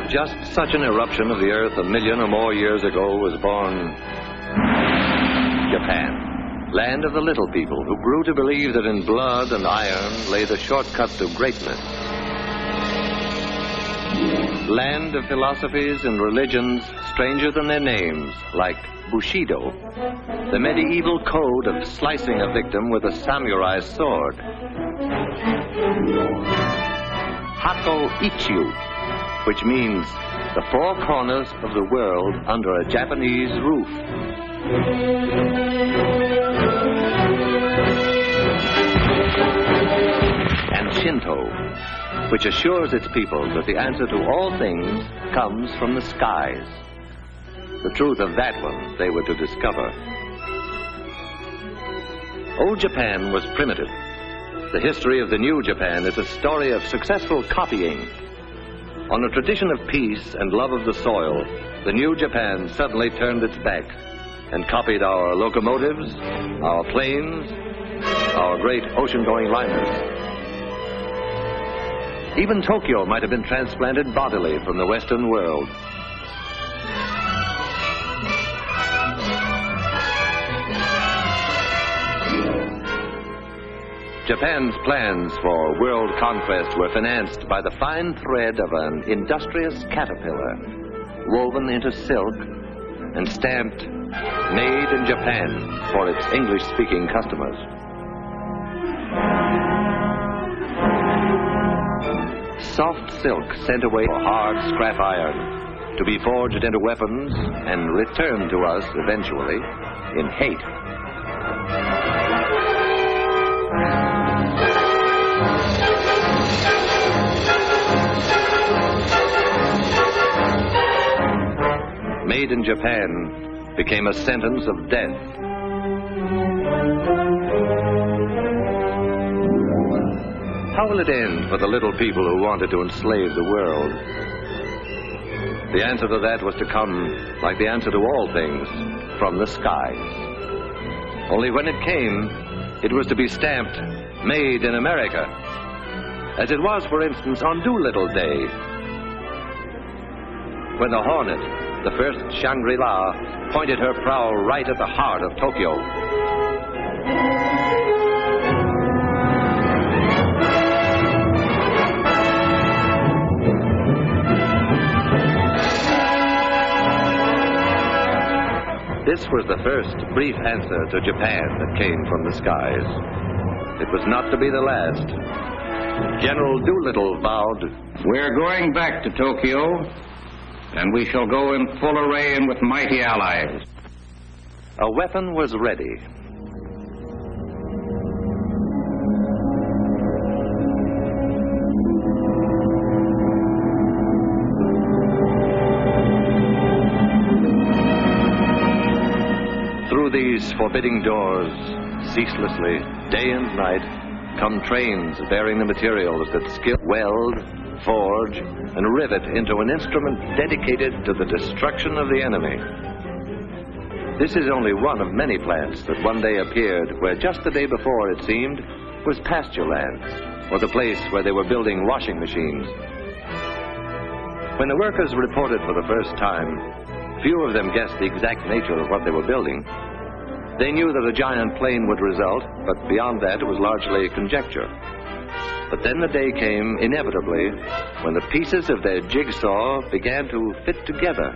just such an eruption of the Earth 1 million or more years ago was born Japan, land of the little people who grew to believe that in blood and iron lay the shortcut to greatness. Land of philosophies and religions stranger than their names, like bushido, the medieval code of slicing a victim with a samurai sword. Hakko ichiu, which means the four corners of the world under a Japanese roof. And Shinto, which assures its people that the answer to all things comes from the skies. The truth of that one they were to discover. Old Japan was primitive. The history of the new Japan is a story of successful copying. On a tradition of peace and love of the soil, the new Japan suddenly turned its back and copied our locomotives, our planes, our great ocean-going liners. Even Tokyo might have been transplanted bodily from the Western world. Japan's plans for world conquest were financed by the fine thread of an industrious caterpillar, woven into silk and stamped "Made in Japan" for its English-speaking customers. Soft silk sent away for hard scrap iron, to be forged into weapons and returned to us eventually in hate. Made in Japan became a sentence of death. How will it end for the little people who wanted to enslave the world? The answer to that was to come, like the answer to all things, from the skies. Only when it came, it was to be stamped, "Made in America," as it was, for instance, on Doolittle Day, when the Hornet, the first Shangri-La, pointed her prow right at the heart of Tokyo. This was the first brief answer to Japan that came from the skies. It was not to be the last. General Doolittle vowed, "We're going back to Tokyo, and we shall go in full array and with mighty allies." A weapon was ready. Through these forbidding doors, ceaselessly, day and night, come trains bearing the materials that skill weld, forge, and rivet into an instrument dedicated to the destruction of the enemy. This is only one of many plants that one day appeared where just the day before, it seemed, was pasture land, or the place where they were building washing machines. When the workers reported for the first time, few of them guessed the exact nature of what they were building. They knew that a giant plane would result, but beyond that it was largely conjecture. But then the day came, inevitably, when the pieces of their jigsaw began to fit together.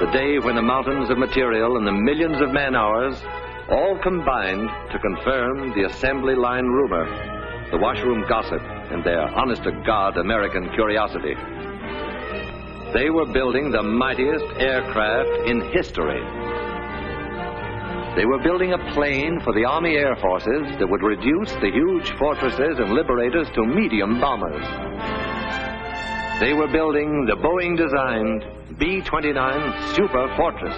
The day when the mountains of material and the millions of man-hours all combined to confirm the assembly line rumor, the washroom gossip, and their honest-to-God American curiosity. They were building the mightiest aircraft in history. They were building a plane for the Army Air Forces that would reduce the huge fortresses and liberators to medium bombers. They were building the Boeing-designed B-29 Superfortress.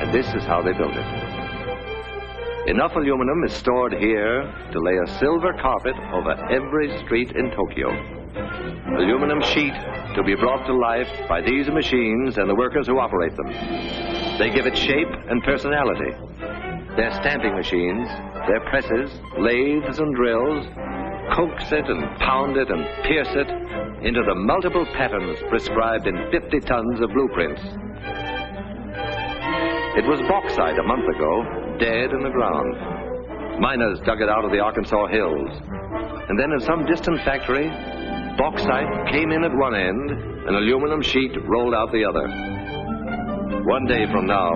And this is how they built it. Enough aluminum is stored here to lay a silver carpet over every street in Tokyo. Aluminum sheet to be brought to life by these machines and the workers who operate them. They give it shape and personality. Their stamping machines, their presses, lathes and drills, coax it and pound it and pierce it into the multiple patterns prescribed in 50 tons of blueprints. It was bauxite a month ago, dead in the ground. Miners dug it out of the Arkansas hills. And then in some distant factory, bauxite came in at one end, an aluminum sheet rolled out the other. One day from now,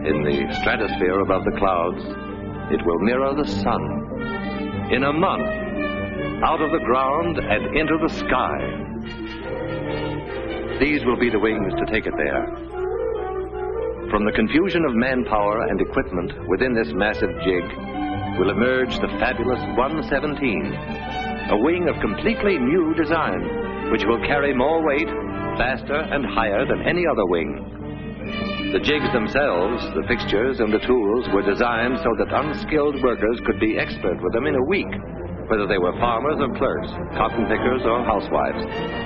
in the stratosphere above the clouds, it will mirror the sun. In a month, out of the ground and into the sky. These will be the wings to take it there. From the confusion of manpower and equipment within this massive jig will emerge the fabulous 117, a wing of completely new design, which will carry more weight, faster and higher than any other wing. The jigs themselves, the fixtures and the tools were designed so that unskilled workers could be expert with them in a week, whether they were farmers or clerks, cotton pickers or housewives,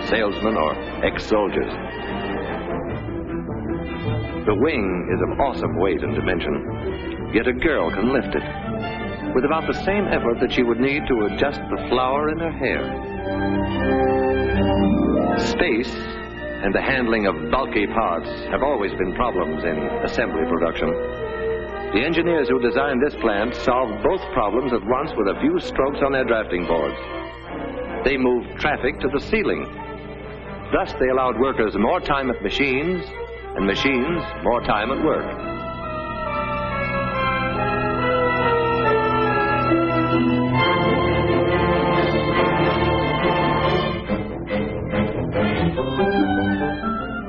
salesmen or ex-soldiers. The wing is of awesome weight and dimension, yet a girl can lift it with about the same effort that she would need to adjust the flower in her hair. Space and the handling of bulky parts have always been problems in assembly production. The engineers who designed this plant solved both problems at once with a few strokes on their drafting boards. They moved traffic to the ceiling. Thus, they allowed workers more time at machines, and machines more time at work.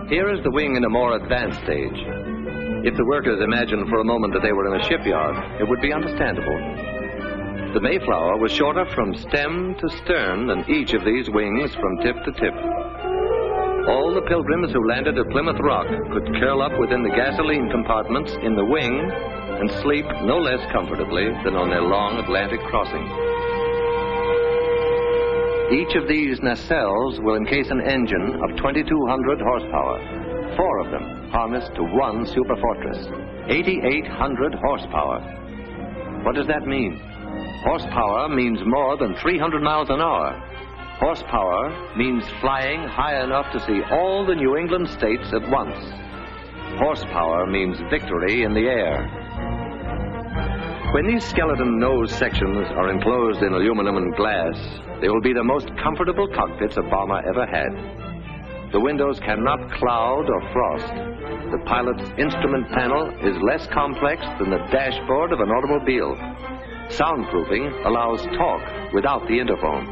Here is the wing in a more advanced stage. If the workers imagined for a moment that they were in a shipyard, it would be understandable. The Mayflower was shorter from stem to stern than each of these wings from tip to tip. All the pilgrims who landed at Plymouth Rock could curl up within the gasoline compartments in the wing and sleep no less comfortably than on their long Atlantic crossing. Each of these nacelles will encase an engine of 2,200 horsepower, 4 of them harnessed to one Superfortress, 8,800 horsepower. What does that mean? Horsepower means more than 300 miles an hour. Horsepower means flying high enough to see all the New England states at once. Horsepower means victory in the air. When these skeleton nose sections are enclosed in aluminum and glass, they will be the most comfortable cockpits a bomber ever had. The windows cannot cloud or frost. The pilot's instrument panel is less complex than the dashboard of an automobile. Soundproofing allows talk without the interphone.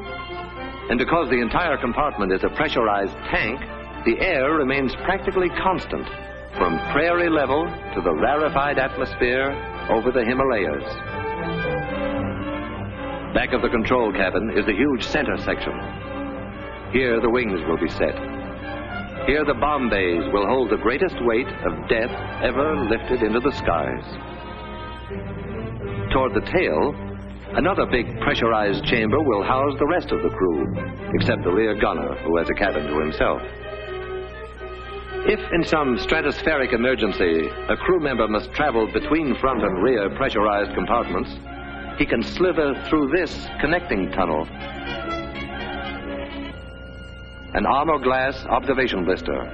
And because the entire compartment is a pressurized tank, the air remains practically constant from prairie level to the rarefied atmosphere over the Himalayas. Back of the control cabin is the huge center section. Here the wings will be set. Here the bomb bays will hold the greatest weight of death ever lifted into the skies. Toward the tail, another big pressurized chamber will house the rest of the crew, except the rear gunner, who has a cabin to himself. If in some stratospheric emergency a crew member must travel between front and rear pressurized compartments, he can slither through this connecting tunnel. An armor glass observation blister.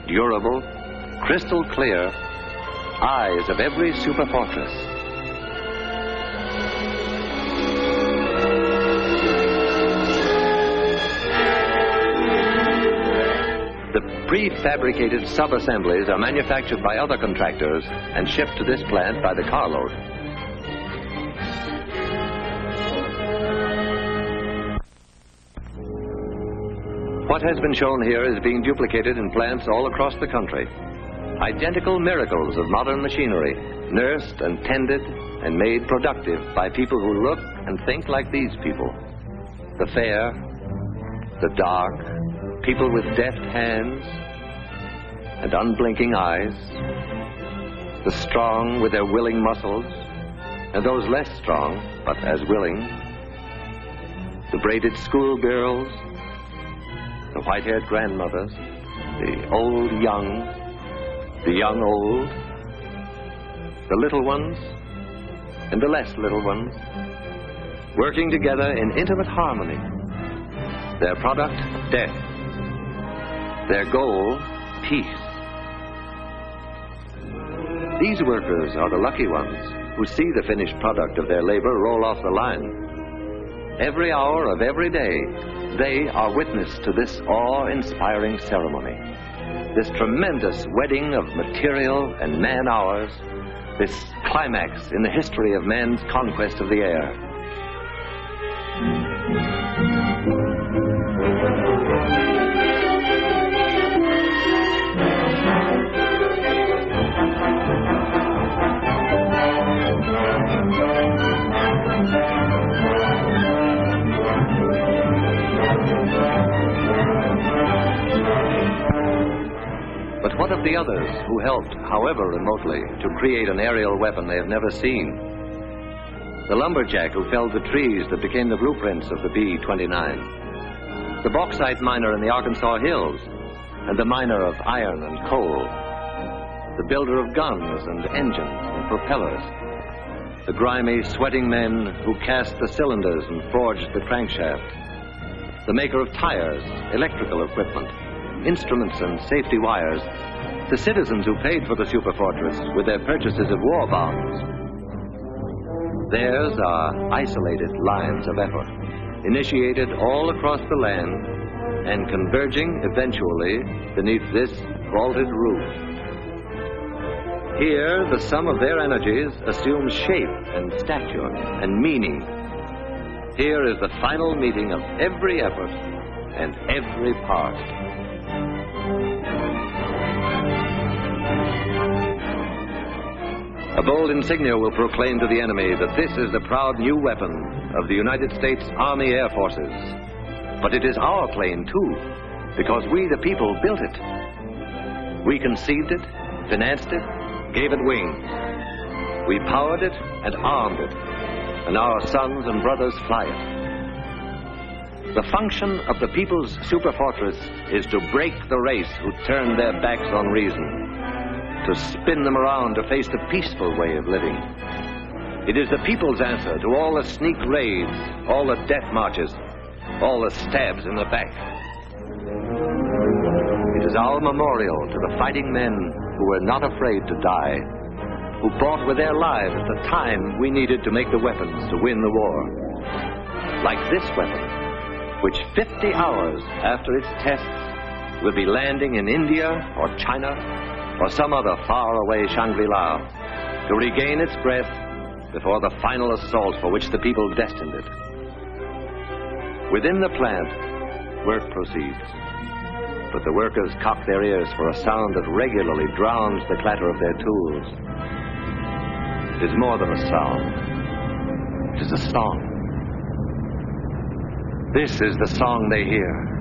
Durable, crystal clear, eyes of every Superfortress. The prefabricated sub-assemblies are manufactured by other contractors and shipped to this plant by the carload. What has been shown here is being duplicated in plants all across the country. Identical miracles of modern machinery, nursed and tended and made productive by people who look and think like these people. The fair, the dark, people with deft hands and unblinking eyes, the strong with their willing muscles, and those less strong but as willing, the braided schoolgirls, the white-haired grandmothers, the old young, the young old, the little ones and the less little ones, working together in intimate harmony. Their product, death. Their goal, peace. These workers are the lucky ones who see the finished product of their labor roll off the line. Every hour of every day, they are witness to this awe-inspiring ceremony. This tremendous wedding of material and man-hours, this climax in the history of man's conquest of the air. But what of the others who helped, however remotely, to create an aerial weapon they have never seen? The lumberjack who felled the trees that became the blueprints of the B-29. The bauxite miner in the Arkansas hills, and the miner of iron and coal. The builder of guns and engines and propellers. The grimy, sweating men who cast the cylinders and forged the crankshaft. The maker of tires, electrical equipment, instruments and safety wires, the citizens who paid for the Superfortress with their purchases of war bonds. Theirs are isolated lines of effort, initiated all across the land and converging eventually beneath this vaulted roof. Here, the sum of their energies assumes shape and stature and meaning. Here is the final meeting of every effort and every part. A bold insignia will proclaim to the enemy that this is the proud new weapon of the United States Army Air Forces. But it is our plane, too, because we, the people, built it. We conceived it, financed it, gave it wings. We powered it and armed it, and our sons and brothers fly it. The function of the people's Superfortress is to break the race who turn their backs on reason, to spin them around to face the peaceful way of living. It is the people's answer to all the sneak raids, all the death marches, all the stabs in the back. It is our memorial to the fighting men who were not afraid to die, who fought with their lives the time we needed to make the weapons to win the war. Like this weapon, which 50 hours after its tests will be landing in India or China or some other faraway Shangri-La to regain its breath before the final assault for which the people destined it. Within the plant, work proceeds, but the workers cock their ears for a sound that regularly drowns the clatter of their tools. It is more than a sound. It is a song. This is the song they hear.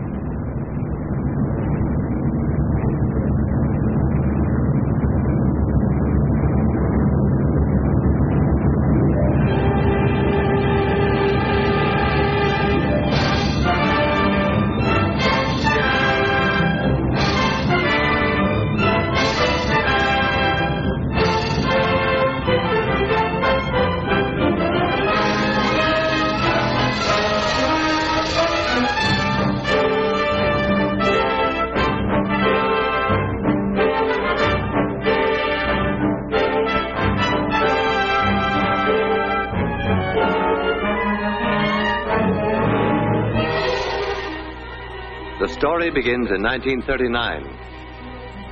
The story begins in 1939,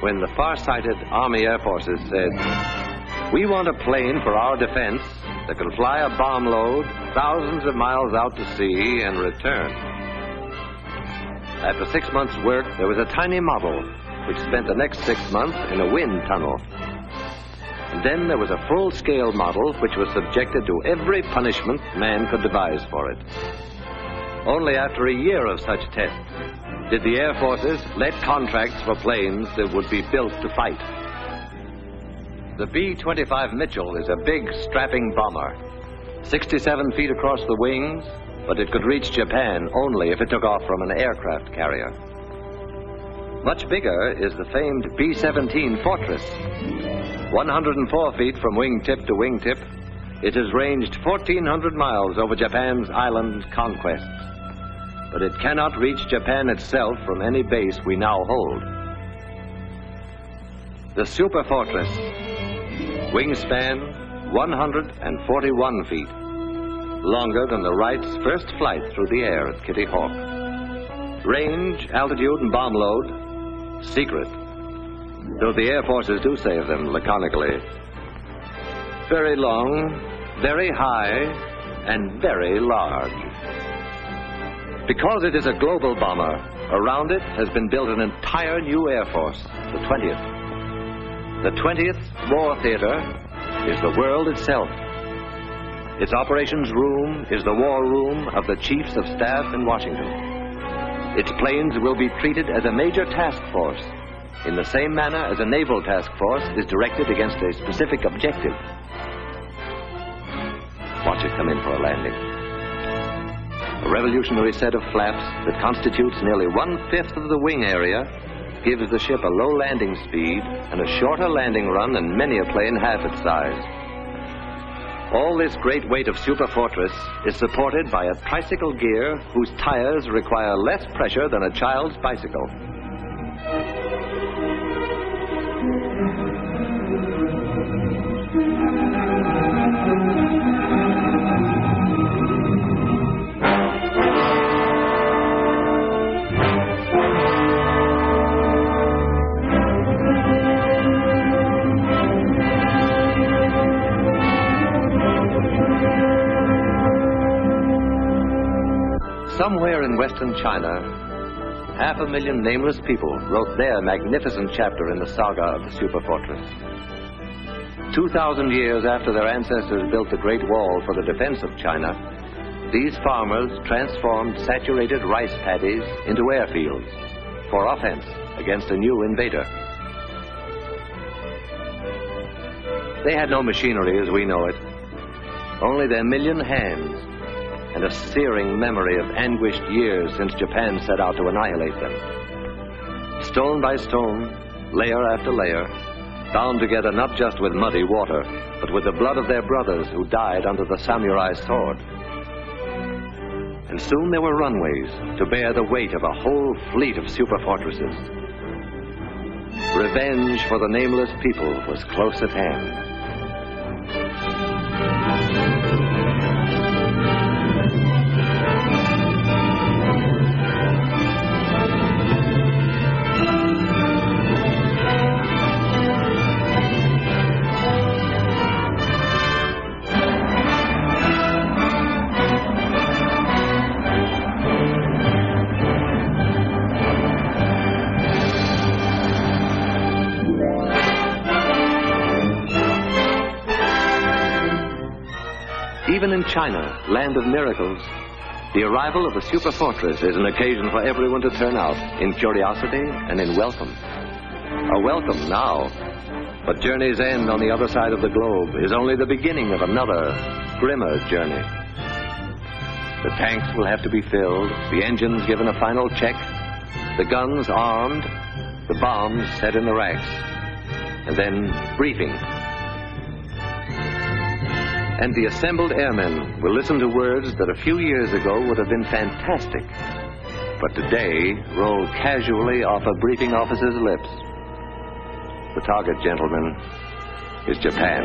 when the far-sighted Army Air Forces said, "We want a plane for our defense that can fly a bomb load thousands of miles out to sea and return." After 6 months' work, there was a tiny model which spent the next 6 months in a wind tunnel. And then there was a full-scale model which was subjected to every punishment man could devise for it. Only after a year of such tests did the Air Forces let contracts for planes that would be built to fight. The B-25 Mitchell is a big, strapping bomber, 67 feet across the wings, but it could reach Japan only if it took off from an aircraft carrier. Much bigger is the famed B-29 Fortress. 104 feet from wingtip to wingtip, it has ranged 1,400 miles over Japan's island conquests. but it cannot reach Japan itself from any base we now hold. The Superfortress, wingspan 141 feet, longer than the Wrights' first flight through the air at Kitty Hawk. Range, altitude, and bomb load, secret, though the Air Forces do say of them laconically. Very long, very high, and very large. Because it is a global bomber, around it has been built an entire new Air Force, the 20th. The 20th War Theater is the world itself. Its operations room is the war room of the Chiefs of Staff in Washington. Its planes will be treated as a major task force, in the same manner as a naval task force is directed against a specific objective. Watch it come in for a landing. A revolutionary set of flaps that constitutes nearly 1/5 of the wing area gives the ship a low landing speed and a shorter landing run than many a plane half its size. All this great weight of Superfortress is supported by a tricycle gear whose tires require less pressure than a child's bicycle. Somewhere in western China, 500,000 nameless people wrote their magnificent chapter in the saga of the Superfortress. 2,000 years after their ancestors built the Great Wall for the defense of China, these farmers transformed saturated rice paddies into airfields for offense against a new invader. They had no machinery as we know it, only their million hands, and a searing memory of anguished years since Japan set out to annihilate them. Stone by stone, layer after layer, bound together not just with muddy water, but with the blood of their brothers who died under the samurai's sword. And soon there were runways to bear the weight of a whole fleet of superfortresses. Revenge for the nameless people was close at hand. Even in China, land of miracles, the arrival of the Superfortress is an occasion for everyone to turn out in curiosity and in welcome. A welcome now, but journey's end on the other side of the globe is only the beginning of another, grimmer journey. The tanks will have to be filled, the engines given a final check, the guns armed, the bombs set in the racks, and then briefing. And the assembled airmen will listen to words that a few years ago would have been fantastic, but today roll casually off a briefing officer's lips. The target, gentlemen, is Japan.